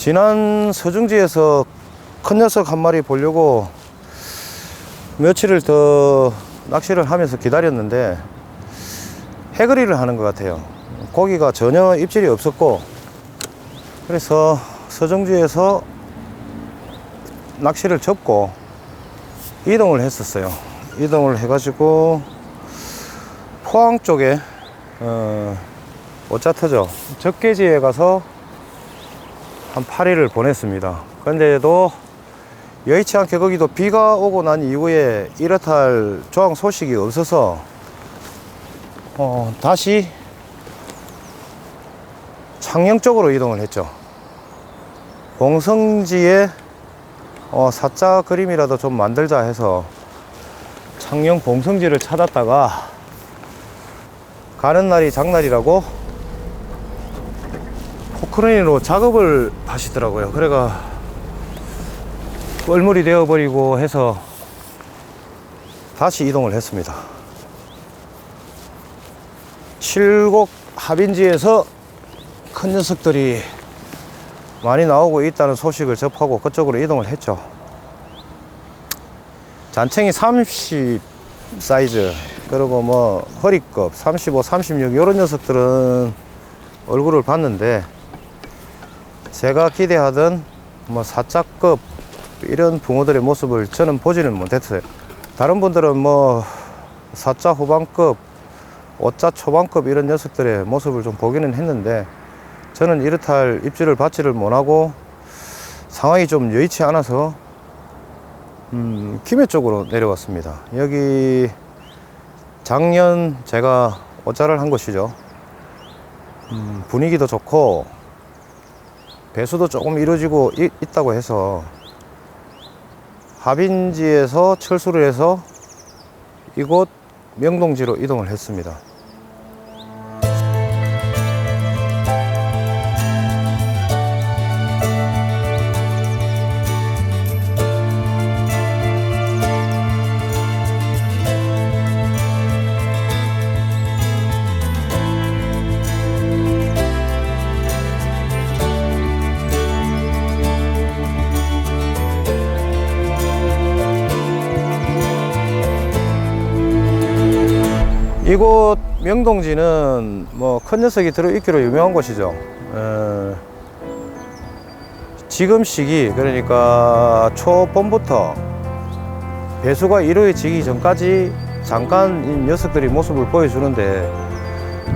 지난 서중지에서 큰 녀석 한 마리 보려고 며칠을 더 낚시를 하면서 기다렸는데 해그리를 하는 것 같아요. 고기가 전혀 입질이 없었고, 그래서 서중지에서 낚시를 접고 이동을 했었어요. 이동을 해가지고 포항 쪽에 오짜터죠, 적개지에 가서 한 8일을 보냈습니다. 그런데도 여의치 않게 거기도 비가 오고 난 이후에 이렇다 할 조항 소식이 없어서 다시 창녕 쪽으로 이동을 했죠. 봉성지에 사자 그림이라도 좀 만들자 해서 창녕 봉성지를 찾았다가 가는 날이 장날이라고 포크레인으로 작업을 하시더라고요. 그래가 뻘물이 되어버리고 해서 다시 이동을 했습니다. 칠곡 하빈지에서 큰 녀석들이 많이 나오고 있다는 소식을 접하고 그쪽으로 이동을 했죠. 잔챙이 30 사이즈, 그리고 뭐 허리급 35, 36 이런 녀석들은 얼굴을 봤는데, 제가 기대하던 뭐 사자급 이런 붕어들의 모습을 저는 보지는 못했어요. 다른 분들은 뭐 사자 후반급, 5자 초반급 이런 녀석들의 모습을 좀 보기는 했는데, 저는 이렇다 할 입질을 받지를 못하고 상황이 좀 여의치 않아서 김해 쪽으로 내려왔습니다. 여기 작년 제가 5자를 한 곳이죠. 분위기도 좋고 배수도 조금 이루어지고 있다고 해서 하빈지에서 철수를 해서 이곳 명동지로 이동을 했습니다. 이곳 명동지는 뭐 큰 녀석이 들어있기로 유명한 곳이죠. 지금 시기, 그러니까 초봄부터 배수가 이루어지기 전까지 잠깐 이 녀석들이 모습을 보여주는데,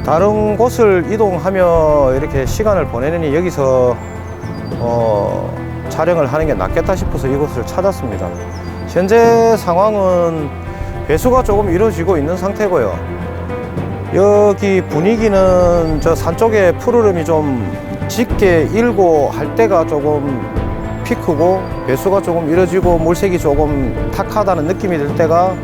다른 곳을 이동하며 이렇게 시간을 보내느니 여기서 촬영을 하는 게 낫겠다 싶어서 이곳을 찾았습니다. 현재 상황은 배수가 조금 이루어지고 있는 상태고요. 여기 분위기는 저 산 쪽에 푸르름이 좀 짙게 일고 할 때가 조금 피크고, 배수가 조금 이루어지고 물색이 조금 탁하다는 느낌이 들 때가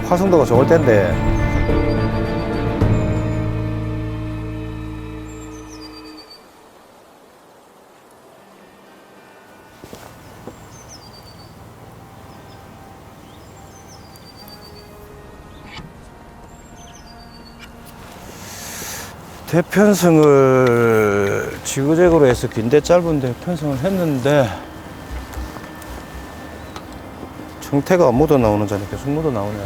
활성도가 좋을 텐데, 대편성을 지그재그로 해서 긴데 짧은데 편성을 했는데 정태가 묻어 나오는 자리 계속 묻어 나오네.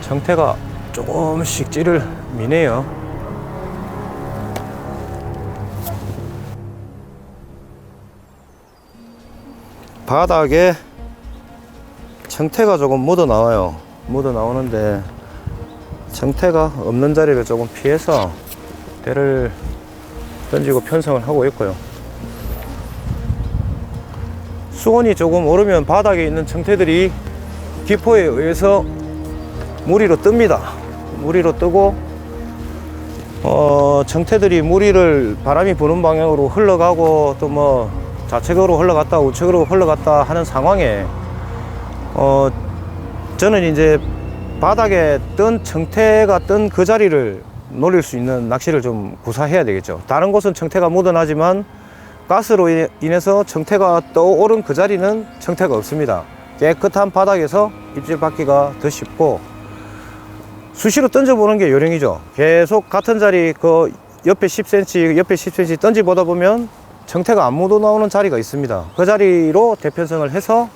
정태가 조금씩 찌를 미네요. 바닥에 정태가 조금 묻어 나와요. 묻어 나오는데 정태가 없는 자리를 조금 피해서 대를 던지고 편성을 하고 있고요. 수온이 조금 오르면 바닥에 있는 정태들이 기포에 의해서 무리로 뜹니다. 무리로 뜨고 정태들이 무리를 바람이 부는 방향으로 흘러가고, 또 뭐 좌측으로 흘러갔다 우측으로 흘러갔다 하는 상황에 저는 이제 바닥에 뜬 청태가 뜬 그 자리를 노릴 수 있는 낚시를 좀 구사해야 되겠죠. 다른 곳은 청태가 묻어나지만 가스로 인해서 청태가 떠오른 그 자리는 청태가 없습니다. 깨끗한 바닥에서 입질 받기가 더 쉽고, 수시로 던져보는 게 요령이죠. 계속 같은 자리 그 옆에 10cm 옆에 10cm 던지보다 보면 청태가 안 묻어 나오는 자리가 있습니다. 그 자리로 대편성을 해서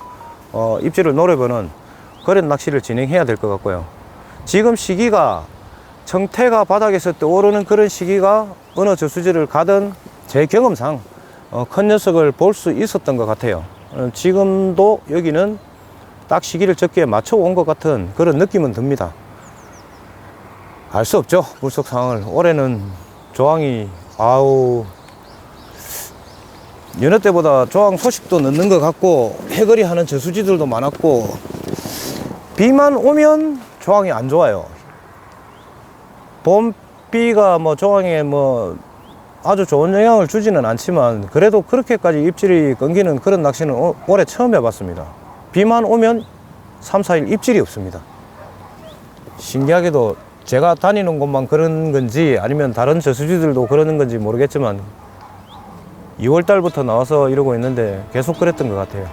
입질을 노려보는 그런 낚시를 진행해야 될 것 같고요. 지금 시기가 청태가 바닥에서 떠오르는 그런 시기가 어느 저수지를 가든 제 경험상 큰 녀석을 볼 수 있었던 것 같아요. 지금도 여기는 딱 시기를 적기에 맞춰 온 것 같은 그런 느낌은 듭니다. 알 수 없죠, 물속 상황을. 올해는 조항이 여느 때보다 조항 소식도 늦는 것 같고, 해거리 하는 저수지들도 많았고, 비만 오면 조항이 안 좋아요. 봄비가 뭐 조항에 뭐 아주 좋은 영향을 주지는 않지만, 그래도 그렇게까지 입질이 끊기는 그런 낚시는 올해 처음 해봤습니다. 비만 오면 3, 4일 입질이 없습니다. 신기하게도 제가 다니는 곳만 그런 건지 아니면 다른 저수지들도 그러는 건지 모르겠지만 2월 달부터 나와서 이러고 있는데 계속 그랬던 것 같아요.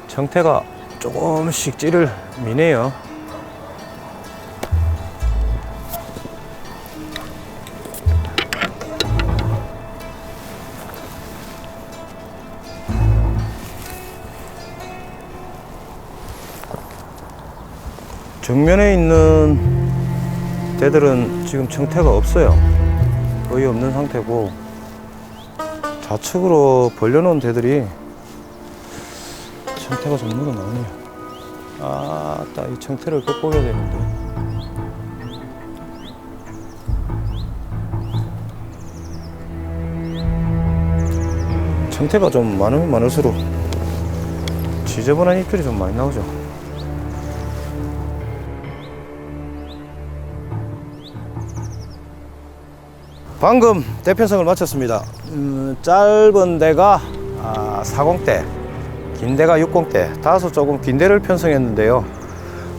청태가 조금씩 찌를 미네요. 정면에 있는 대들은 지금 청태가 없어요. 거의 없는 상태고, 좌측으로 벌려놓은 대들이 청태가 좀 묻어 나오네요. 딱 이 청태를 꼭 보여야 되는데. 청태가 좀 많으면 많을수록 지저분한 입질이 좀 많이 나오죠. 방금 대편성을 마쳤습니다. 짧은 데가 40대, 긴 데가 60대, 다소 조금 긴 데를 편성했는데요.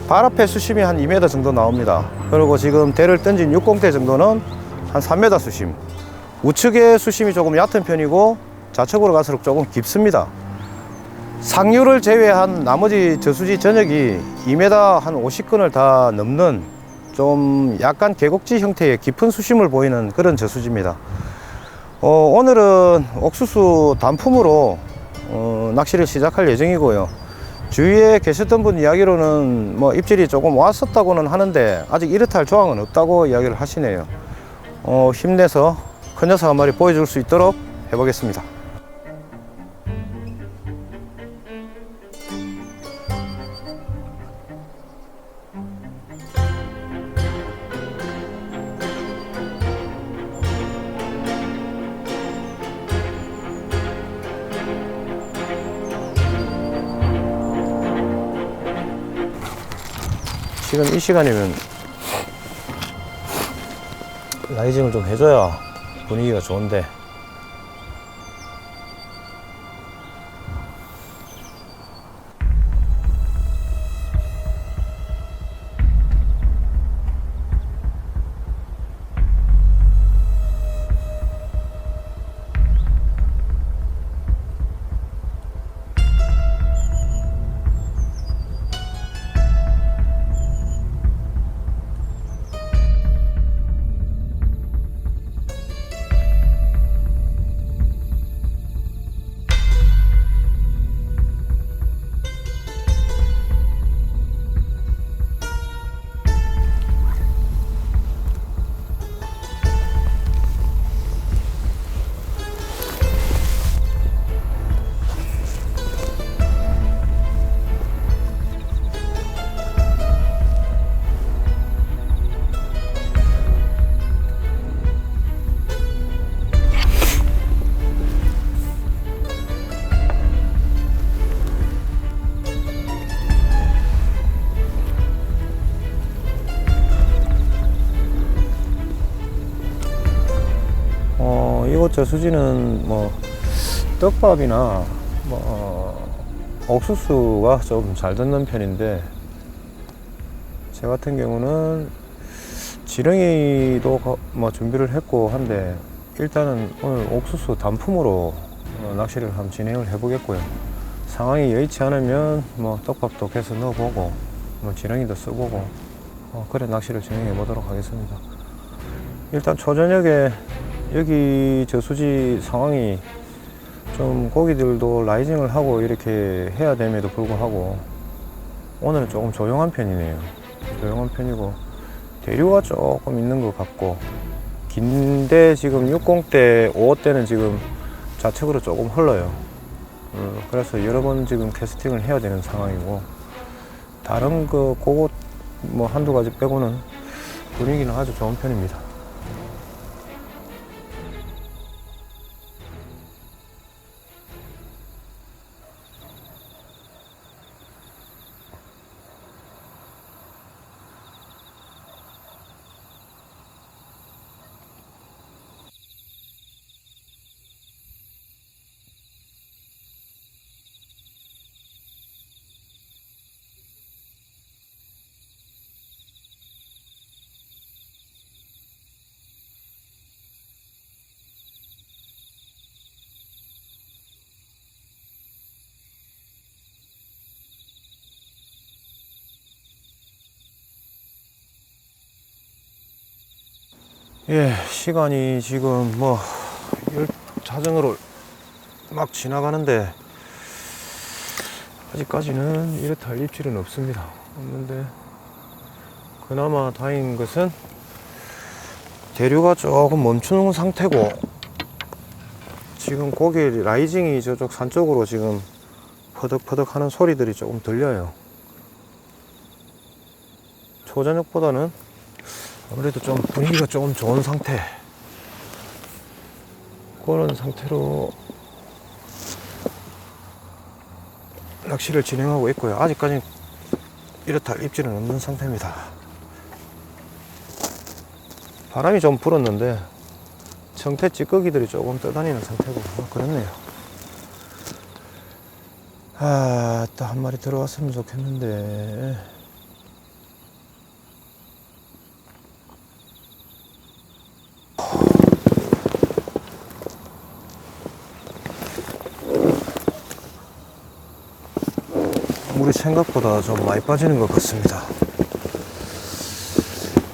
발 앞에 수심이 한 2m 정도 나옵니다. 그리고 지금 대를 던진 60대 정도는 한 3m 수심. 우측의 수심이 조금 얕은 편이고 좌측으로 갈수록 조금 깊습니다. 상류를 제외한 나머지 저수지 전역이 2m 한 50근을 다 넘는 좀 약간 계곡지 형태의 깊은 수심을 보이는 그런 저수지입니다. 오늘은 옥수수 단품으로 낚시를 시작할 예정이고요. 주위에 계셨던 분 이야기로는 뭐 입질이 조금 왔었다고는 하는데 아직 이렇다 할 조항은 없다고 이야기를 하시네요. 힘내서 큰 녀석 한 마리 보여줄 수 있도록 해보겠습니다. 지금 이 시간이면 라이징을 좀 해줘야 분위기가 좋은데, 이곳 저수지는 뭐 떡밥이나 뭐 옥수수가 좀 잘 듣는 편인데, 제 같은 경우는 지렁이도 뭐 준비를 했고 한데, 일단은 오늘 옥수수 단품으로 낚시를 한번 진행을 해 보겠고요. 상황이 여의치 않으면 뭐 떡밥도 계속 넣어보고 뭐 지렁이도 써보고 그래 낚시를 진행해 보도록 하겠습니다. 일단 초저녁에 여기 저수지 상황이 좀 고기들도 라이징을 하고 이렇게 해야 됨에도 불구하고 오늘은 조금 조용한 편이네요. 조용한 편이고 대류가 조금 있는 것 같고, 긴데 지금 60대 55대는 지금 좌측으로 조금 흘러요. 그래서 여러 번 지금 캐스팅을 해야 되는 상황이고, 다른 그곳 뭐 한두 가지 빼고는 분위기는 아주 좋은 편입니다. 예, 시간이 지금 뭐 자정으로 막 지나가는데 아직까지는 이렇다 할 입질은 없는데, 그나마 다행인 것은 대류가 조금 멈추는 상태고, 지금 고기 라이징이 저쪽 산 쪽으로 지금 퍼득퍼득 하는 소리들이 조금 들려요. 초저녁보다는 아무래도 좀 분위기가 조금 좋은 상태, 그런 상태로 낚시를 진행하고 있고요. 아직까지 이렇다 할 입질은 없는 상태입니다. 바람이 좀 불었는데 청태 찌꺼기들이 조금 떠다니는 상태고 그렇네요. 또 한 마리 들어왔으면 좋겠는데. 물이 생각보다 좀 많이 빠지는 것 같습니다.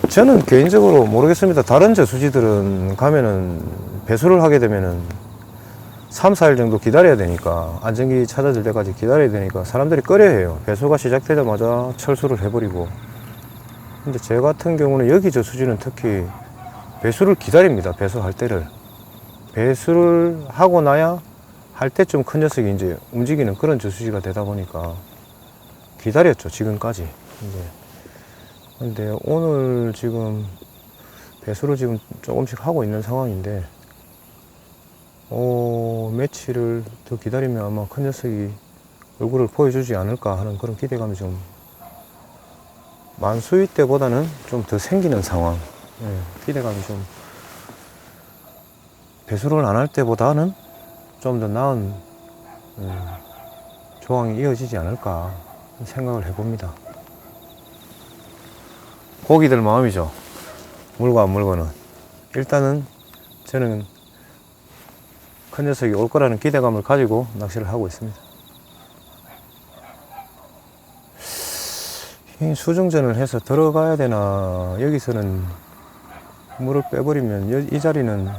저는 개인적으로 모르겠습니다. 다른 저수지들은 가면은 배수를 하게 되면은 3, 4일 정도 기다려야 되니까, 안전기 찾아질 때까지 기다려야 되니까 사람들이 꺼려해요. 배수가 시작되자마자 철수를 해버리고. 근데 제 같은 경우는 여기 저수지는 특히 배수를 기다립니다. 배수할 때를. 배수를 하고 나야 할 때쯤 큰 녀석이 이제 움직이는 그런 저수지가 되다 보니까 기다렸죠, 지금까지. 근데 오늘 지금 배수를 지금 조금씩 하고 있는 상황인데, 며칠을 더 기다리면 아마 큰 녀석이 얼굴을 보여주지 않을까 하는 그런 기대감이 좀, 만수위 때보다는 좀 더 생기는 상황. 기대감이 좀, 배수를 안 할 때보다는 좀 더 나은 조항이 이어지지 않을까 생각을 해봅니다. 고기들 마음이죠. 물고 안 물고는. 일단은 저는 큰 녀석이 올 거라는 기대감을 가지고 낚시를 하고 있습니다. 수중전을 해서 들어가야 되나, 여기서는 물을 빼버리면 이 자리는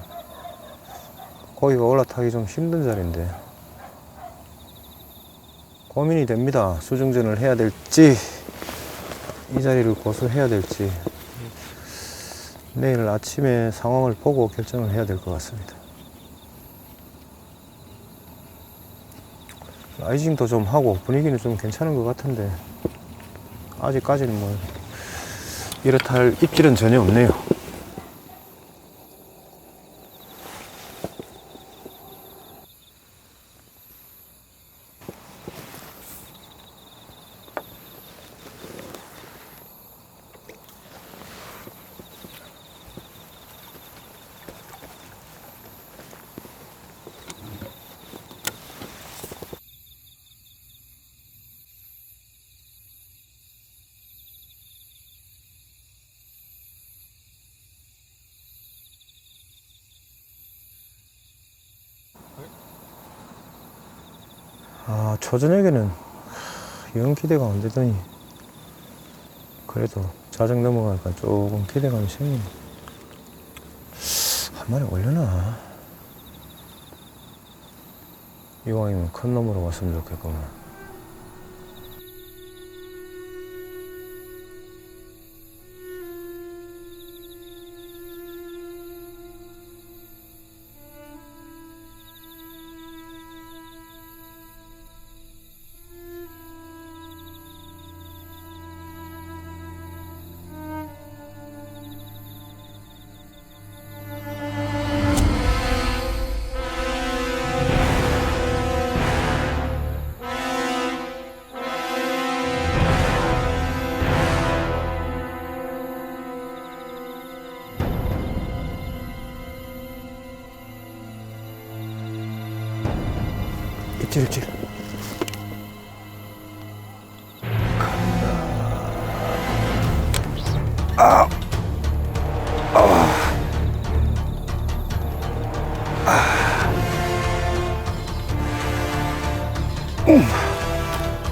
고기가 올라타기 좀 힘든 자리인데 고민이 됩니다. 수중전을 해야 될지 이 자리를 고수해야 될지 내일 아침에 상황을 보고 결정을 해야 될 것 같습니다. 라이징도 좀 하고 분위기는 좀 괜찮은 것 같은데 아직까지는 뭐 이렇다 할 입질은 전혀 없네요. 초저녁에는 영 기대가 안 되더니 그래도 자정 넘어가니까 조금 기대감이 생기네. 한 마리 올려나? 이왕이면 큰 놈으로 왔으면 좋겠구만. 입질.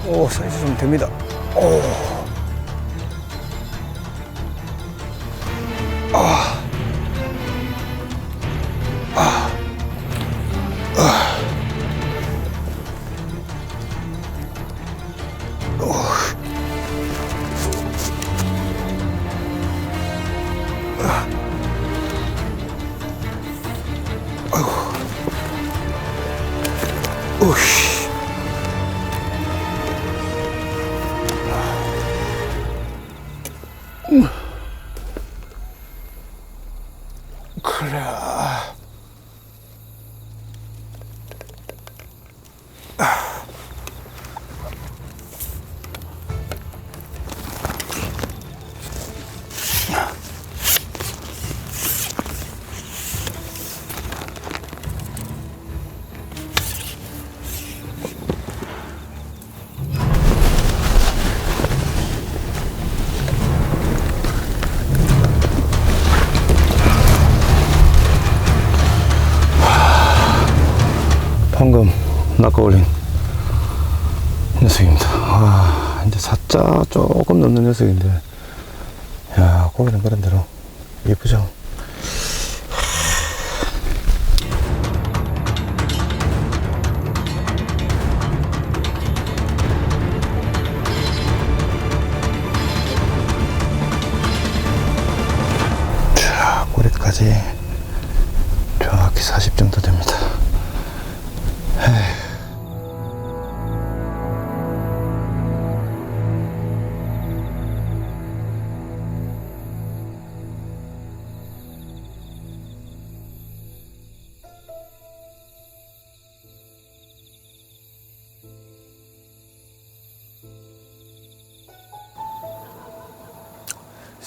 오, 사이즈 좀 됩니다. 오. 오씨. 그래. 방금 낚아올린 녀석입니다. 아, 이제 4자 조금 넘는 녀석인데, 야, 고기는 그런 대로 예쁘죠? 자, 꼬리까지 정확히 40 정도 됩니다.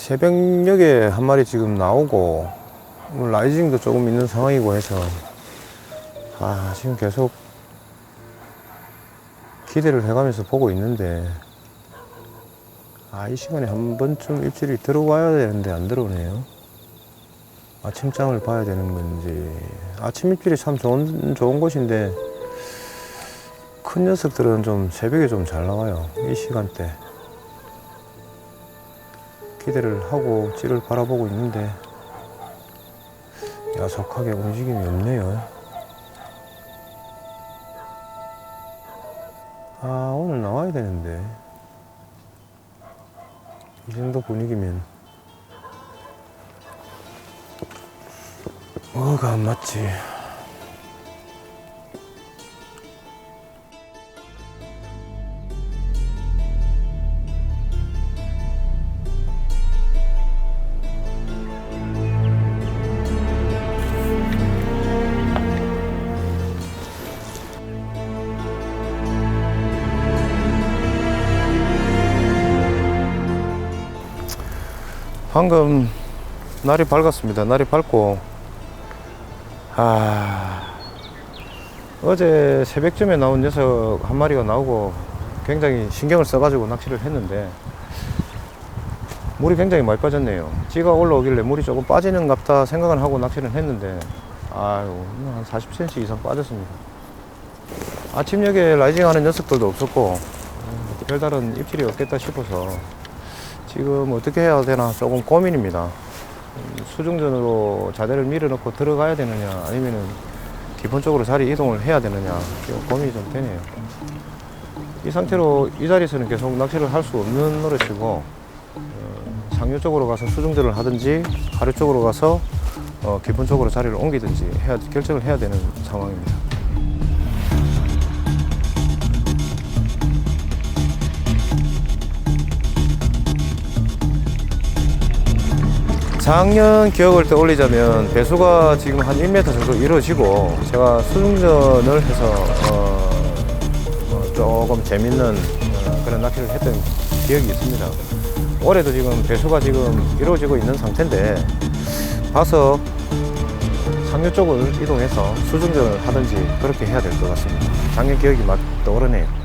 새벽녘에 한 마리 지금 나오고, 라이징도 조금 있는 상황이고 해서, 지금 계속 기대를 해가면서 보고 있는데, 이 시간에 한 번쯤 입질이 들어와야 되는데 안 들어오네요. 아침장을 봐야 되는 건지. 아침 입질이 참 좋은 곳인데, 큰 녀석들은 좀 새벽에 좀 잘 나와요. 이 시간대. 기대를 하고 찌를 바라보고 있는데 야속하게 움직임이 없네요. 오늘 나와야 되는데 이 정도 분위기면 뭐가 안 맞지. 방금 날이 밝았습니다. 날이 밝고, 어제 새벽쯤에 나온 녀석 한 마리가 나오고 굉장히 신경을 써가지고 낚시를 했는데 물이 굉장히 많이 빠졌네요. 찌가 올라오길래 물이 조금 빠지는 것 같다 생각을 하고 낚시를 했는데 한 40cm 이상 빠졌습니다. 아침녘에 라이징하는 녀석들도 없었고 별다른 입질이 없겠다 싶어서 지금 어떻게 해야 되나 조금 고민입니다. 수중전으로 자대를 밀어넣고 들어가야 되느냐 아니면은 기본적으로 자리 이동을 해야 되느냐 고민이 좀 되네요. 이 상태로 이 자리에서는 계속 낚시를 할 수 없는 노릇이고 상류 쪽으로 가서 수중전을 하든지 하류 쪽으로 가서 기본적으로 자리를 옮기든지 결정을 해야 되는 상황입니다. 작년 기억을 떠올리자면 배수가 지금 한 1m 정도 이루어지고 제가 수중전을 해서 조금 재밌는 그런 낚시를 했던 기억이 있습니다. 올해도 지금 배수가 지금 이루어지고 있는 상태인데 봐서 상류 쪽을 이동해서 수중전을 하든지 그렇게 해야 될 것 같습니다. 작년 기억이 막 떠오르네요.